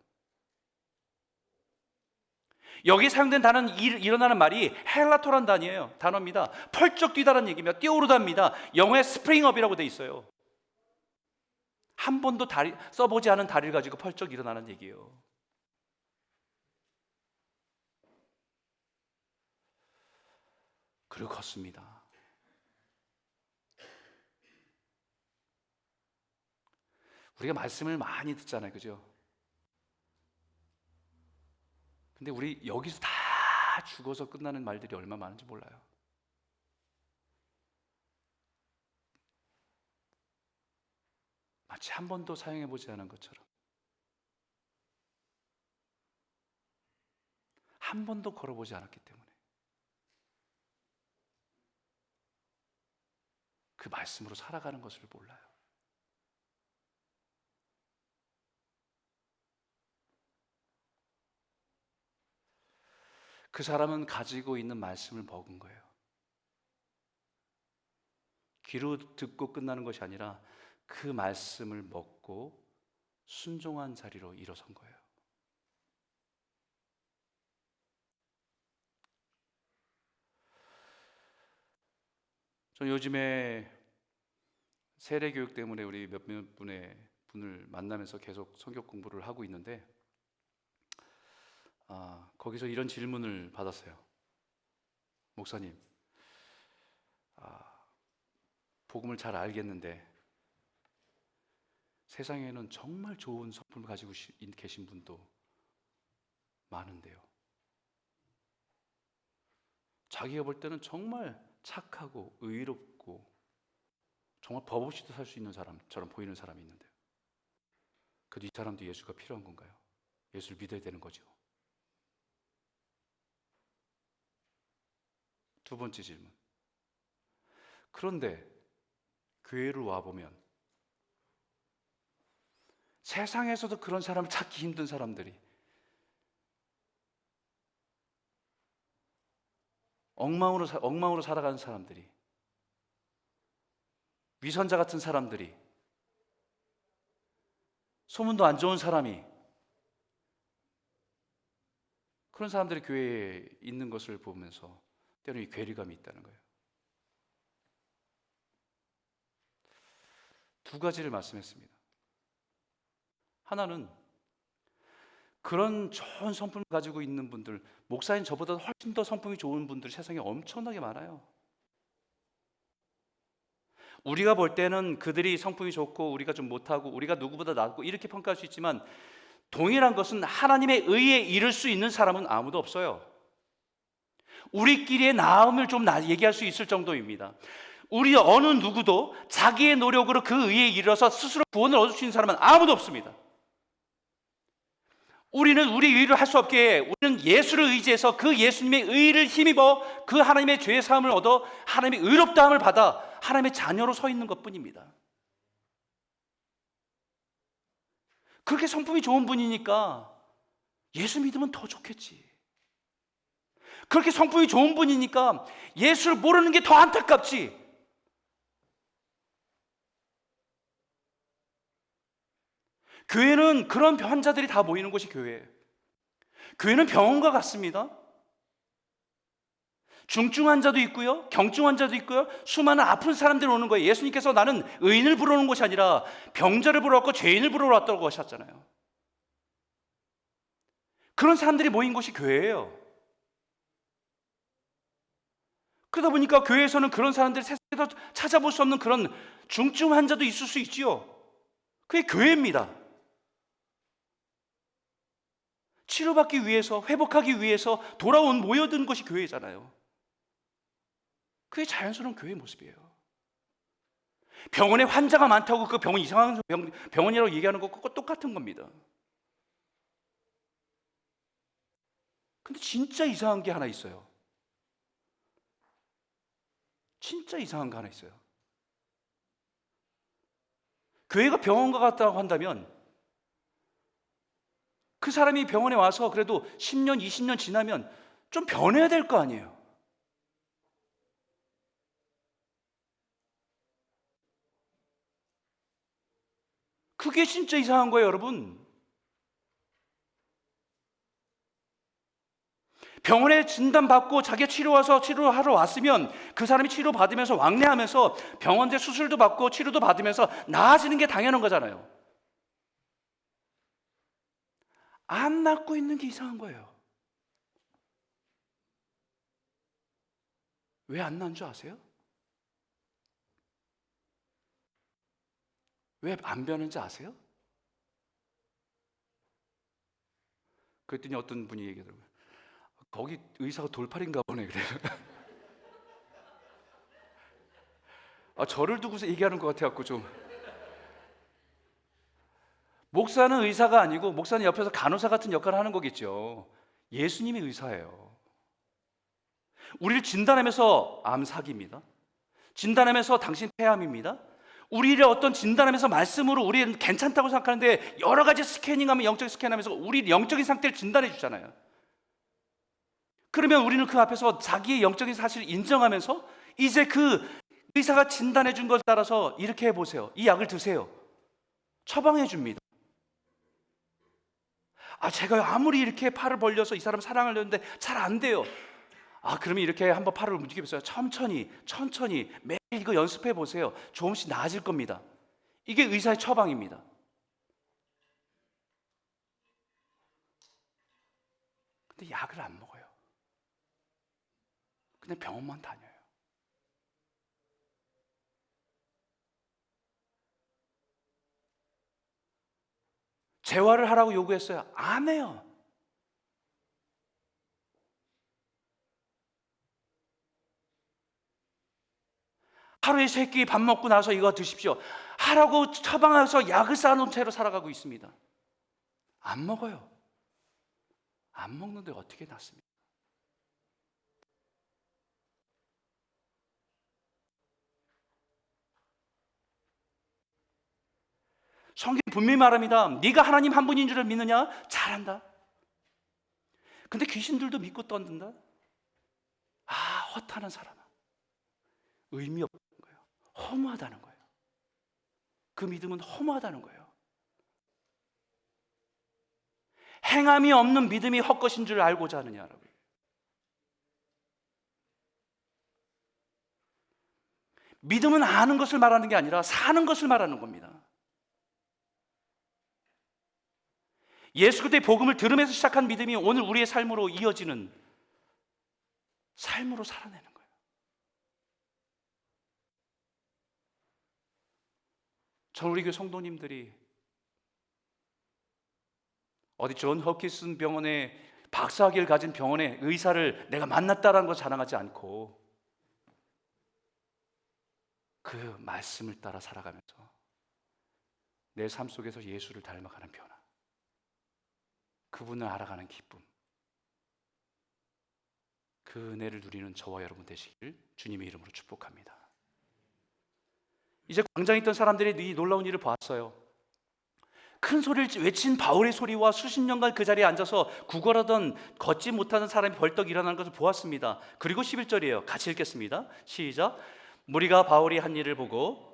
여기 사용된 단어는 일어나는 말이 헬라토란 단어입니다. 펄쩍 뛰다라는 얘기입니다. 뛰어오르다입니다. 영어에 스프링업이라고 돼 있어요. 한 번도 써보지 않은 다리를 가지고 펄쩍 일어나는 얘기예요. 그리고 걷습니다. 우리가 말씀을 많이 듣잖아요, 그죠? 근데 우리 여기서 다 죽어서 끝나는 말들이 얼마나 많은지 몰라요. 마치 한 번도 사용해보지 않은 것처럼, 한 번도 걸어보지 않았기 때문에 그 말씀으로 살아가는 것을 몰라요. 그 사람은 가지고 있는 말씀을 먹은 거예요. 귀로 듣고 끝나는 것이 아니라 그 말씀을 먹고 순종한 자리로 일어선 거예요. 저 요즘에 세례 교육 때문에 우리 몇몇 분을 만나면서 계속 성경 공부를 하고 있는데 거기서 이런 질문을 받았어요. 목사님, 복음을 잘 알겠는데 세상에는 정말 좋은 성품을 가지고 계신 분도 많은데요. 자기가 볼 때는 정말 착하고 의롭고 정말 법 없이도 살 수 있는 사람처럼 보이는 사람이 있는데요. 그래도 이 사람도 예수가 필요한 건가요? 예수를 믿어야 되는 거죠. 두 번째 질문. 그런데 교회를 와보면 세상에서도 그런 사람을 찾기 힘든 사람들이, 엉망으로 살아가는 사람들이 위선자 같은 사람들이, 소문도 안 좋은 사람이, 그런 사람들이 교회에 있는 것을 보면서 때로는 이 괴리감이 있다는 거예요. 두 가지를 말씀했습니다. 하나는 그런 좋은 성품을 가지고 있는 분들, 목사인 저보다 훨씬 더 성품이 좋은 분들 세상에 엄청나게 많아요. 우리가 볼 때는 그들이 성품이 좋고 우리가 좀 못하고 우리가 누구보다 낫고 이렇게 평가할 수 있지만, 동일한 것은 하나님의 의에 이를 수 있는 사람은 아무도 없어요. 우리끼리의 나음을 좀 얘기할 수 있을 정도입니다. 우리 어느 누구도 자기의 노력으로 그 의에 이르러서 스스로 구원을 얻을 수 있는 사람은 아무도 없습니다. 우리는 우리 의를 할 수 없게, 우리는 예수를 의지해서 그 예수님의 의를 힘입어 그 하나님의 죄 사함을 얻어 하나님의 의롭다함을 받아 하나님의 자녀로 서 있는 것뿐입니다. 그렇게 성품이 좋은 분이니까 예수 믿으면 더 좋겠지. 그렇게 성품이 좋은 분이니까 예수를 모르는 게 더 안타깝지. 교회는 그런 환자들이 다 모이는 곳이 교회예요. 교회는 병원과 같습니다. 중증 환자도 있고요, 경증 환자도 있고요, 수많은 아픈 사람들이 오는 거예요. 예수님께서 나는 의인을 부르는 곳이 아니라 병자를 부르러 왔고 죄인을 부르러 왔다고 하셨잖아요. 그런 사람들이 모인 곳이 교회예요. 그러다 보니까 교회에서는 그런 사람들 세상에서 찾아볼 수 없는 그런 중증 환자도 있을 수 있지요. 그게 교회입니다. 치료받기 위해서, 회복하기 위해서 돌아온 모여든 것이 교회잖아요. 그게 자연스러운 교회의 모습이에요. 병원에 환자가 많다고 그 병원 이상한 병원이라고 얘기하는 것과 똑같은 겁니다. 근데 진짜 이상한 게 하나 있어요. 진짜 이상한 거 하나 있어요. 교회가 병원과 같다고 한다면 그 사람이 병원에 와서 그래도 10년, 20년 지나면 좀 변해야 될 거 아니에요. 그게 진짜 이상한 거예요, 여러분. 병원에 진단받고 자기가 치료하러 왔으면 그 사람이 치료받으면서 왕래하면서 병원에 수술도 받고 치료도 받으면서 나아지는 게 당연한 거잖아요. 안 낫고 있는 게 이상한 거예요. 왜 안 나은 줄 아세요? 왜 안 변하는지 아세요? 그랬더니 어떤 분이 얘기하더라고요. 거기 의사가 돌팔인가 보네, 그래요. 저를 두고서 얘기하는 것 같아갖고 좀. 목사는 의사가 아니고 목사는 옆에서 간호사 같은 역할을 하는 거겠죠. 예수님이 의사예요. 우리를 진단하면서 암 사기입니다. 진단하면서 당신 폐암입니다. 우리를 어떤 진단하면서 말씀으로 우리는 괜찮다고 생각하는데 여러 가지 스캐닝하면 영적 스캔하면서 우리 영적인 상태를 진단해 주잖아요. 그러면 우리는 그 앞에서 자기의 영적인 사실을 인정하면서 이제 그 의사가 진단해 준 것에 따라서 이렇게 해보세요. 이 약을 드세요. 처방해 줍니다. 제가 아무리 이렇게 팔을 벌려서 이 사람 사랑하려는데 잘 안 돼요. 그러면 이렇게 한번 팔을 움직여보세요. 천천히 매일 이거 연습해 보세요. 조금씩 나아질 겁니다. 이게 의사의 처방입니다. 근데 약을 안 먹어요. 그냥 병원만 다녀요. 재활을 하라고 요구했어요. 안 해요. 하루에 3끼 밥 먹고 나서 이거 드십시오 하라고 처방해서 약을 쌓아놓은 채로 살아가고 있습니다. 안 먹어요. 안 먹는데 어떻게 낫습니까? 성경이 분명히 말합니다. 네가 하나님 한 분인 줄을 믿느냐? 잘한다. 근데 귀신들도 믿고 떠든다. 허탄한 사람아. 의미 없는 거예요. 허무하다는 거예요. 그 믿음은 허무하다는 거예요. 행함이 없는 믿음이 헛것인 줄 알고자 하느냐 여러분. 믿음은 아는 것을 말하는 게 아니라 사는 것을 말하는 겁니다. 예수 그리스도의 복음을 들으면서 시작한 믿음이 오늘 우리의 삶으로 이어지는 삶으로 살아내는 거예요. 저는 우리 교회 성도님들이 어디 존 허키슨 병원에 박사학위를 가진 병원의 의사를 내가 만났다라는 걸 자랑하지 않고 그 말씀을 따라 살아가면서 내 삶 속에서 예수를 닮아가는 변화, 그분을 알아가는 기쁨, 그 은혜를 누리는 저와 여러분 되시길 주님의 이름으로 축복합니다. 이제 광장에 있던 사람들이 이 놀라운 일을 봤어요. 큰 소리를 외친 바울의 소리와 수십 년간 그 자리에 앉아서 구걸하던 걷지 못하는 사람이 벌떡 일어나는 것을 보았습니다. 그리고 11절이에요. 같이 읽겠습니다. 시작. 무리가 바울이 한 일을 보고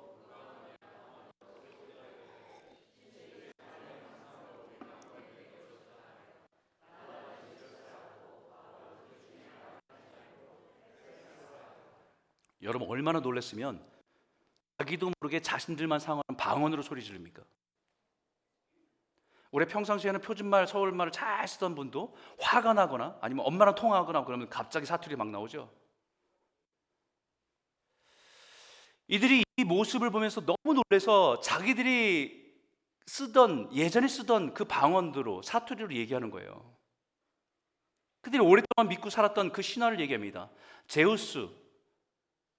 여러분 얼마나 놀랐으면 자기도 모르게 자신들만 사용하는 방언으로 소리 지릅니까? 우리 평상시에는 표준말, 서울말을 잘 쓰던 분도 화가 나거나 아니면 엄마랑 통화하거나 그러면 갑자기 사투리 막 나오죠. 이들이 이 모습을 보면서 너무 놀라서 자기들이 예전에 쓰던 그 방언으로 사투리로 얘기하는 거예요. 그들이 오랫동안 믿고 살았던 그 신화를 얘기합니다. 제우스,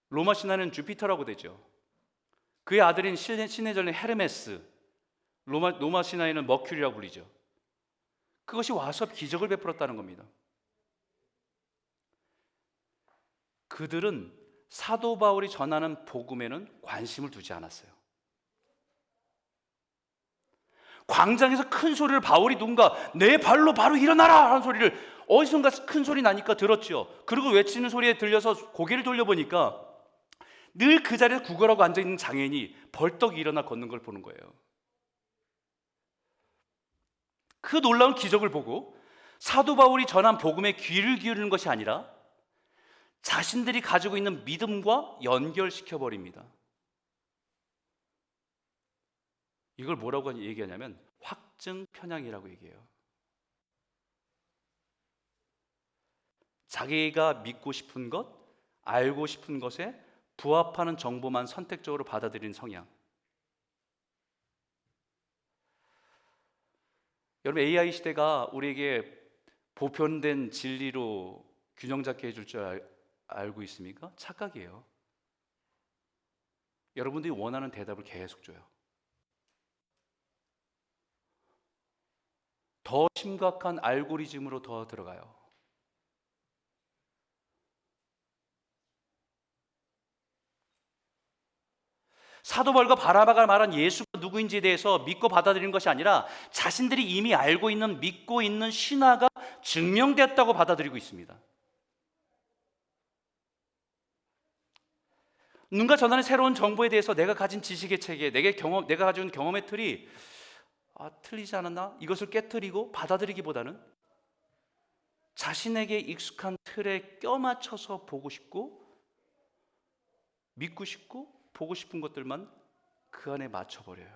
로마 신화는 주피터라고 되죠. 그의 아들인 신의 전의 헤르메스, 로마 신화에는 머큐리라고 불리죠. 그것이 와서 기적을 베풀었다는 겁니다. 그들은 사도 바울이 전하는 복음에는 관심을 두지 않았어요. 광장에서 큰 소리를 바울이 누군가 내 발로 바로 일어나라 하는 소리를 어디선가 큰 소리 나니까 들었죠. 그리고 외치는 소리에 들려서 고개를 돌려보니까 늘 그 자리에서 구걸하고 앉아있는 장애인이 벌떡 일어나 걷는 걸 보는 거예요. 그 놀라운 기적을 보고 사도 바울이 전한 복음에 귀를 기울이는 것이 아니라 자신들이 가지고 있는 믿음과 연결시켜버립니다. 이걸 뭐라고 얘기하냐면 확증 편향이라고 얘기해요. 자기가 믿고 싶은 것, 알고 싶은 것에 부합하는 정보만 선택적으로 받아들이는 성향. 여러분 AI 시대가 우리에게 보편된 진리로 균형 잡게 해줄 줄 알고 있습니까? 착각이에요. 여러분들이 원하는 대답을 계속 줘요. 더 심각한 알고리즘으로 더 들어가요. 사도 바울과 바나바가 말한 예수가 누구인지에 대해서 믿고 받아들이는 것이 아니라 자신들이 이미 알고 있는 믿고 있는 신화가 증명됐다고 받아들이고 있습니다. 누군가 전하는 새로운 정보에 대해서 내가 가진 지식의 체계, 내가 가진 경험의 틀이 틀리지 않았나? 이것을 깨트리고 받아들이기보다는 자신에게 익숙한 틀에 껴맞춰서 보고 싶고 믿고 싶고 보고 싶은 것들만 그 안에 맞춰버려요.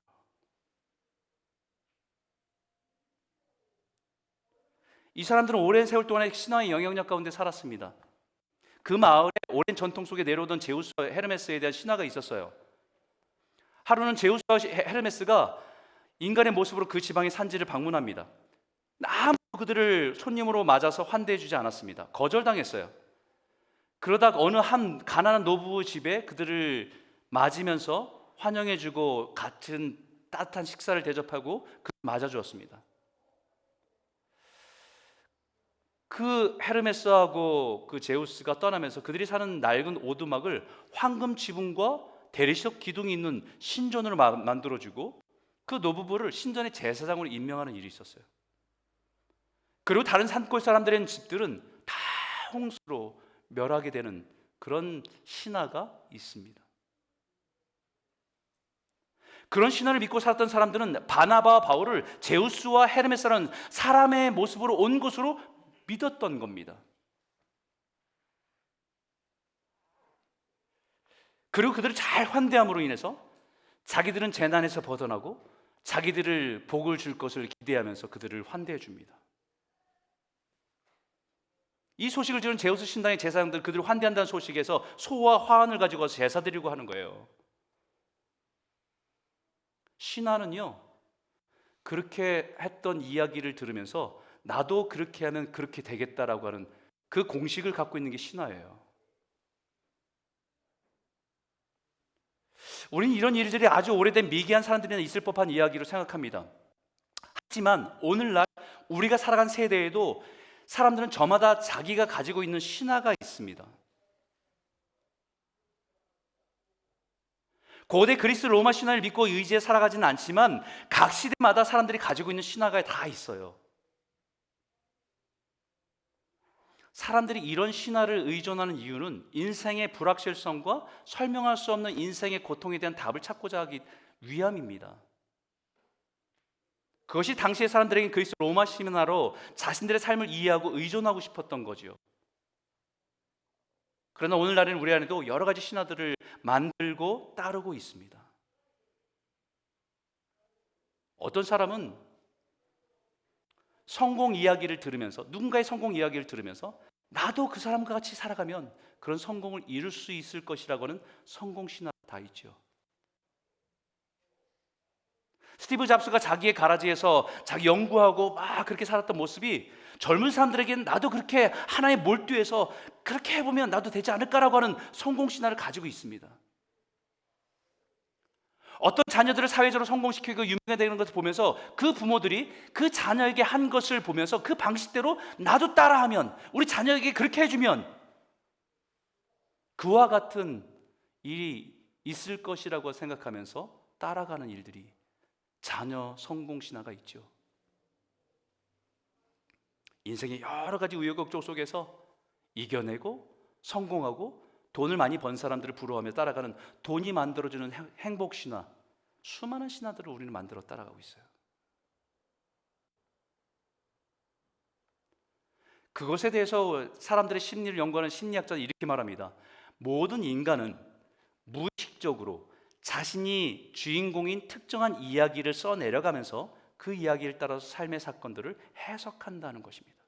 이 사람들은 오랜 세월 동안의 신화의 영향력 가운데 살았습니다. 그 마을에 오랜 전통 속에 내려오던 제우스와 헤르메스에 대한 신화가 있었어요. 하루는 제우스와 헤르메스가 인간의 모습으로 그 지방의 산지를 방문합니다. 아무도 그들을 손님으로 맞아서 환대해주지 않았습니다. 거절당했어요. 그러다 어느 한 가난한 노부 집에 그들을 맞으면서 환영해주고 같은 따뜻한 식사를 대접하고 맞아주었습니다. 그 헤르메스하고 그 제우스가 떠나면서 그들이 사는 낡은 오두막을 황금 지붕과 대리석 기둥이 있는 신전으로 만들어주고 그 노부부를 신전의 제사장으로 임명하는 일이 있었어요. 그리고 다른 산골 사람들의 집들은 다 홍수로 멸하게 되는 그런 신화가 있습니다. 그런 신화를 믿고 살았던 사람들은 바나바와 바울을 제우스와 헤르메스라는 사람의 모습으로 온 것으로 믿었던 겁니다. 그리고 그들을 잘 환대함으로 인해서 자기들은 재난에서 벗어나고 자기들을 복을 줄 것을 기대하면서 그들을 환대해 줍니다. 이 소식을 들은 제우스 신당의 제사장들, 그들을 환대한다는 소식에서 소와 화환을 가지고 와서 제사 드리고 하는 거예요. 신하는요, 그렇게 했던 이야기를 들으면서 나도 그렇게 하면 그렇게 되겠다라고 하는 그 공식을 갖고 있는 게 신하예요. 우리는 이런 일들이 아주 오래된 미개한 사람들이나 있을 법한 이야기로 생각합니다. 하지만 오늘날 우리가 살아간 세대에도 사람들은 저마다 자기가 가지고 있는 신화가 있습니다. 고대 그리스 로마 신화를 믿고 의지해 살아가지는 않지만 각 시대마다 사람들이 가지고 있는 신화가 다 있어요. 사람들이 이런 신화를 의존하는 이유는 인생의 불확실성과 설명할 수 없는 인생의 고통에 대한 답을 찾고자 하기 위함입니다. 그것이 당시의 사람들에게 그리스 로마 신화로 자신들의 삶을 이해하고 의존하고 싶었던 거지요. 그러나 오늘날에는 우리 안에도 여러 가지 신화들을 만들고 따르고 있습니다. 어떤 사람은 성공 이야기를 들으면서, 누군가의 성공 이야기를 들으면서 나도 그 사람과 같이 살아가면 그런 성공을 이룰 수 있을 것이라고 하는 성공 신화가 다 있죠. 스티브 잡스가 자기의 가라지에서 자기 연구하고 막 그렇게 살았던 모습이 젊은 사람들에게는 나도 그렇게 하나에 몰두해서 그렇게 해보면 나도 되지 않을까라고 하는 성공 신화를 가지고 있습니다. 어떤 자녀들을 사회적으로 성공시키고 유명해지는 것을 보면서 그 부모들이 그 자녀에게 한 것을 보면서 그 방식대로 나도 따라하면, 우리 자녀에게 그렇게 해주면 그와 같은 일이 있을 것이라고 생각하면서 따라가는 일들이 자녀 성공 신화가 있죠. 인생의 여러 가지 우여곡절 속에서 이겨내고 성공하고 돈을 많이 번 사람들을 부러워하며 따라가는 돈이 만들어주는 행복 신화, 수많은 신화들을 우리는 만들어 따라가고 있어요. 그것에 대해서 사람들의 심리를 연구하는 심리학자는 이렇게 말합니다. 모든 인간은 무의식적으로 자신이 주인공인 특정한 이야기를 써내려가면서 그 이야기를 따라서 삶의 사건들을 해석한다는 것입니다.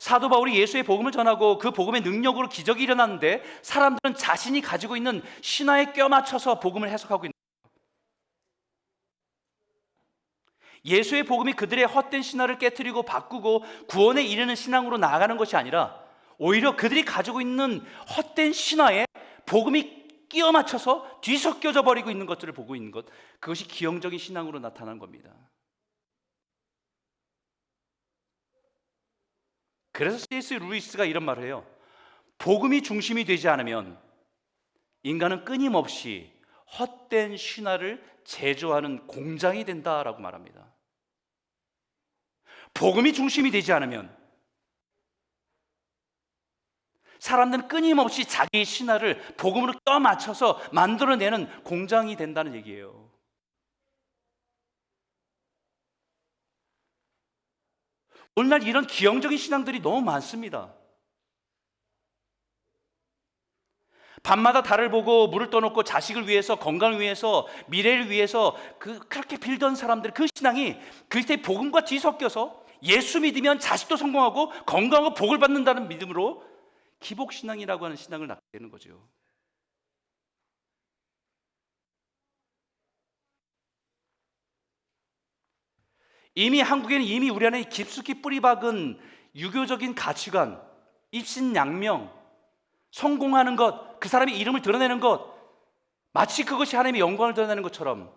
사도 바울이 예수의 복음을 전하고 그 복음의 능력으로 기적이 일어났는데 사람들은 자신이 가지고 있는 신화에 껴맞춰서 복음을 해석하고 있는 거예요. 예수의 복음이 그들의 헛된 신화를 깨트리고 바꾸고 구원에 이르는 신앙으로 나아가는 것이 아니라 오히려 그들이 가지고 있는 헛된 신화에 복음이 끼어 맞춰서 뒤섞여져 버리고 있는 것들을 보고 있는 것, 그것이 기형적인 신앙으로 나타난 겁니다. 그래서 C.S. 루이스가 이런 말을 해요. 복음이 중심이 되지 않으면 인간은 끊임없이 헛된 신화를 제조하는 공장이 된다라고 말합니다. 복음이 중심이 되지 않으면 사람들은 끊임없이 자기의 신화를 복음으로 껴맞춰서 만들어내는 공장이 된다는 얘기예요. 오늘날 이런 기형적인 신앙들이 너무 많습니다. 밤마다 달을 보고 물을 떠놓고 자식을 위해서, 건강을 위해서, 미래를 위해서 그렇게 빌던 사람들, 그 신앙이 그리스도의 복음과 뒤섞여서 예수 믿으면 자식도 성공하고 건강하고 복을 받는다는 믿음으로 기복신앙이라고 하는 신앙을 낳게 되는 거죠. 이미 한국에는 이미 우리 안에 깊숙이 뿌리박은 유교적인 가치관, 입신양명, 성공하는 것, 그 사람의 이름을 드러내는 것, 마치 그것이 하나님의 영광을 드러내는 것처럼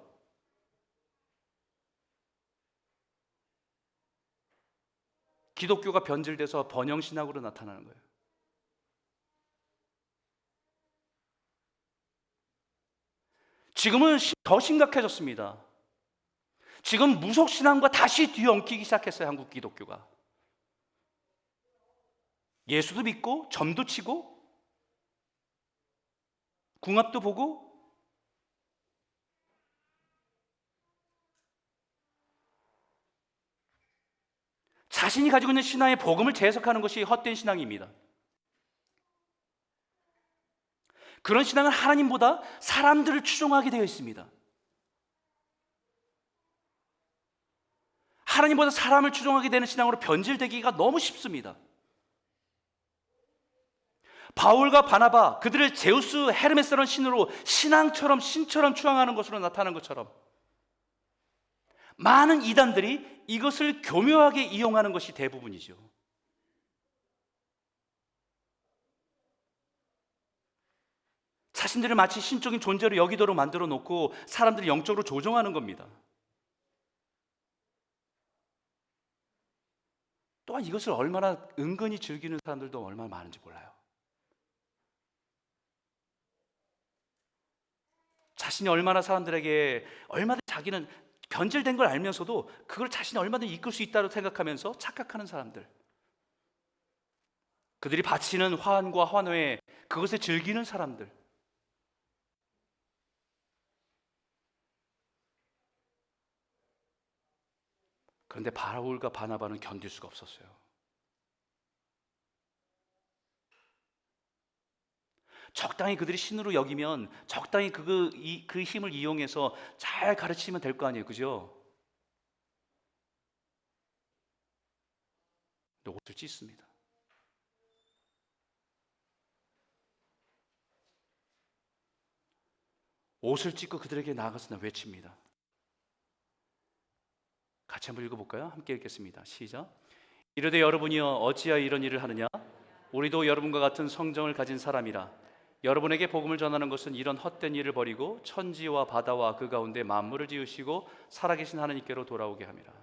기독교가 변질돼서 번영신학으로 나타나는 거예요. 지금은 더 심각해졌습니다. 지금 무속신앙과 다시 뒤엉키기 시작했어요. 한국 기독교가. 예수도 믿고 점도 치고 궁합도 보고 자신이 가지고 있는 신앙의 복음을 재해석하는 것이 헛된 신앙입니다. 그런 신앙은 하나님보다 사람들을 추종하게 되어 있습니다. 하나님보다 사람을 추종하게 되는 신앙으로 변질되기가 너무 쉽습니다. 바울과 바나바, 그들을 제우스 헤르메스라는 신으로 신앙처럼 신처럼 추앙하는 것으로 나타나는 것처럼 많은 이단들이 이것을 교묘하게 이용하는 것이 대부분이죠. 자신들을 마치 신적인 존재로 여기도록 만들어 놓고 사람들을 영적으로 조종하는 겁니다. 또한 이것을 얼마나 은근히 즐기는 사람들도 얼마나 많은지 몰라요. 자신이 얼마나 사람들에게 얼마나 자기는 변질된 걸 알면서도 그걸 자신이 얼마든지 이끌 수 있다고 생각하면서 착각하는 사람들, 그들이 바치는 화환과 환호에 그것을 즐기는 사람들, 그런데 바울과 바나바는 견딜 수가 없었어요. 적당히 그들이 신으로 여기면 적당히 그 힘을 이용해서 잘 가르치면 될 거 아니에요, 그죠? 근데 옷을 찢습니다. 옷을 찢고 그들에게 나아가서 외칩니다. 같이 한번 읽어볼까요? 함께 읽겠습니다. 시작. 이르되 여러분이여 어찌하여 이런 일을 하느냐? 우리도 여러분과 같은 성정을 가진 사람이라. 여러분에게 복음을 전하는 것은 이런 헛된 일을 버리고 천지와 바다와 그 가운데 만물을 지으시고 살아계신 하나님께로 돌아오게 함이라.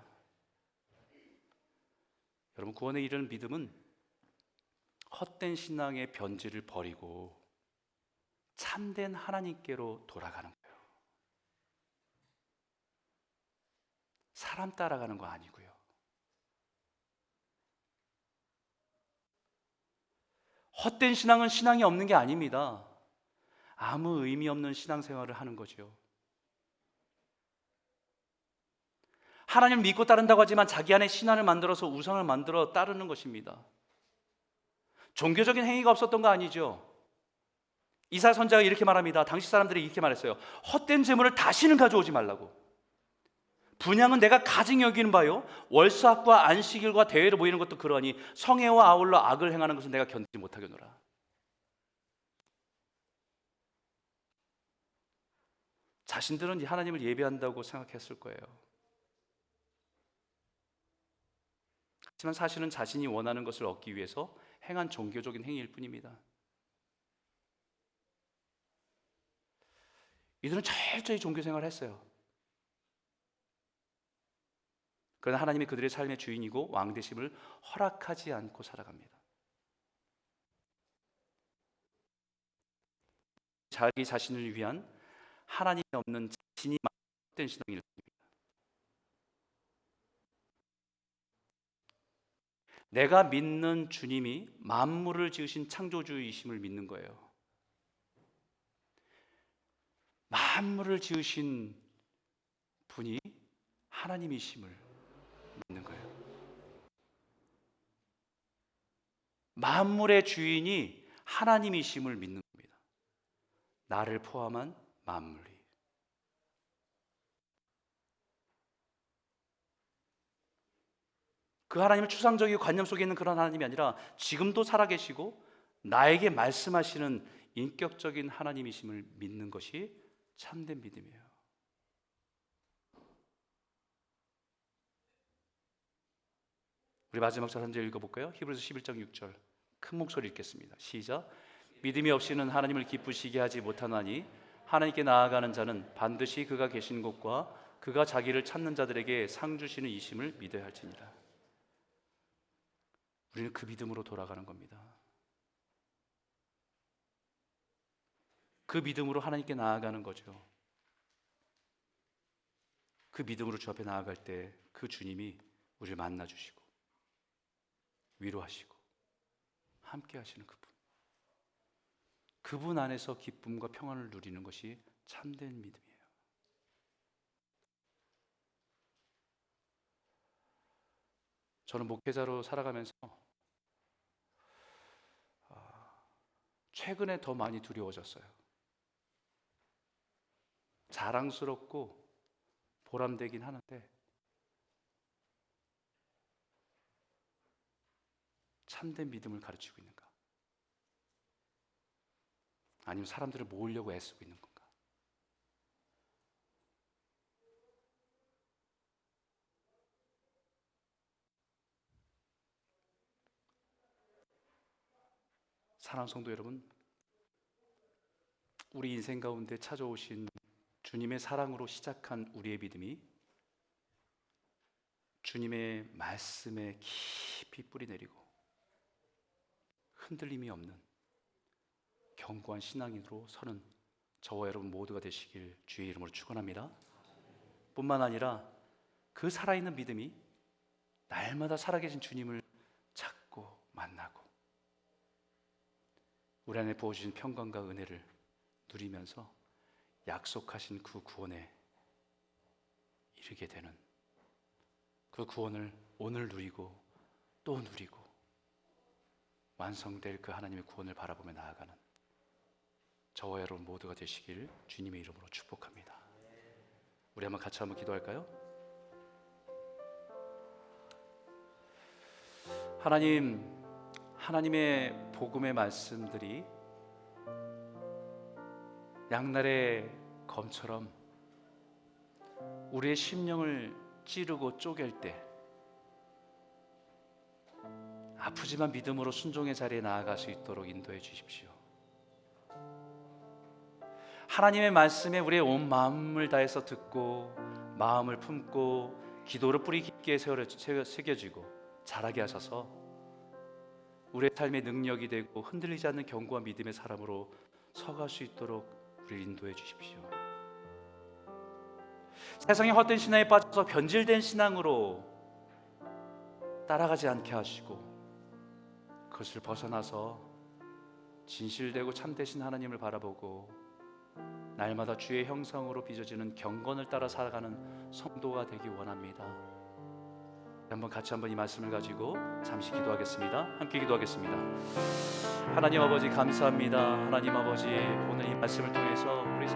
여러분, 구원에 이르는 믿음은 헛된 신앙의 변질을 버리고 참된 하나님께로 돌아가는 거예요. 사람 따라가는 거 아니고요. 헛된 신앙은 신앙이 없는 게 아닙니다. 아무 의미 없는 신앙생활을 하는 거죠. 하나님을 믿고 따른다고 하지만 자기 안에 신앙을 만들어서 우상을 만들어 따르는 것입니다. 종교적인 행위가 없었던 거 아니죠. 이사야 선지자가 이렇게 말합니다. 당시 사람들이 이렇게 말했어요. 헛된 재물을 다시는 가져오지 말라고. 분향은 내가 가증히 여기는 바요, 월수학과 안식일과 대회를 모이는 것도 그러하니 성애와 아울러 악을 행하는 것은 내가 견디지 못하겠노라. 자신들은 하나님을 예배한다고 생각했을 거예요. 하지만 사실은 자신이 원하는 것을 얻기 위해서 행한 종교적인 행위일 뿐입니다. 이들은 철저히 종교 생활을 했어요. 그러나 하나님이 그들의 삶의 주인이고 왕 되심을 허락하지 않고 살아갑니다. 자기 자신을 위한 하나님이 없는 자신이 만든 신앙일 뿐입니다. 내가 믿는 주님이 만물을 지으신 창조주이심을 믿는 거예요. 만물을 지으신 분이 하나님이심을 믿는 거예요. 만물의 주인이 하나님이심을 믿는 겁니다. 나를 포함한 만물이. 그 하나님을 추상적이고 관념 속에 있는 그런 하나님이 아니라 지금도 살아계시고 나에게 말씀하시는 인격적인 하나님이심을 믿는 것이 참된 믿음이에요. 우리 마지막 절한절 읽어볼까요? 히브리서 11장 6절 큰 목소리 읽겠습니다. 시작. 믿음이 없이는 하나님을 기쁘시게 하지 못하나니 하나님께 나아가는 자는 반드시 그가 계신 곳과 그가 자기를 찾는 자들에게 상 주시는 이심을 믿어야 할지니라. 우리는 그 믿음으로 돌아가는 겁니다. 그 믿음으로 하나님께 나아가는 거죠. 그 믿음으로 주 앞에 나아갈 때 그 주님이 우리를 만나주시고 위로하시고 함께 하시는 그분 안에서 기쁨과 평안을 누리는 것이 참된 믿음이에요. 저는 목회자로 살아가면서 최근에 더 많이 두려워졌어요. 자랑스럽고 보람되긴 하는데 참된 믿음을 가르치고 있는가? 아니면 사람들을 모으려고 애쓰고 있는 건가? 사랑하는 성도 여러분, 우리 인생 가운데 찾아오신 주님의 사랑으로 시작한 우리의 믿음이 주님의 말씀에 깊이 뿌리 내리고 흔들림이 없는 견고한 신앙인으로 서는 저와 여러분 모두가 되시길 주의 이름으로 축원합니다. 뿐만 아니라 그 살아있는 믿음이 날마다 살아계신 주님을 찾고 만나고 우리 안에 부어주신 평강과 은혜를 누리면서 약속하신 그 구원에 이르게 되는, 그 구원을 오늘 누리고 또 누리고 완성될 그 하나님의 구원을 바라보며 나아가는 저와 여러분 모두가 되시길 주님의 이름으로 축복합니다. 우리 한번 같이 한번 기도할까요? 하나님, 하나님의 복음의 말씀들이 양날의 검처럼 우리의 심령을 찌르고 쪼갤 때 아프지만 믿음으로 순종의 자리에 나아갈 수 있도록 인도해 주십시오. 하나님의 말씀에 우리의 온 마음을 다해서 듣고 마음을 품고 기도를 뿌리 깊게 새겨지고 자라게 하셔서 우리의 삶의 능력이 되고 흔들리지 않는 견고한 믿음의 사람으로 서갈 수 있도록 우리를 인도해 주십시오. 세상의 헛된 신앙에 빠져서 변질된 신앙으로 따라가지 않게 하시고 그것을 벗어나서 진실되고 참되신 하나님을 바라보고 날마다 주의 형상으로 빚어지는 경건을 따라 살아가는 성도가 되기 원합니다. 한번 같이 한번 이 말씀을 가지고 잠시 기도하겠습니다. 함께 기도하겠습니다. 하나님 아버지 감사합니다. 하나님 아버지 오늘 이 말씀을 통해서 우리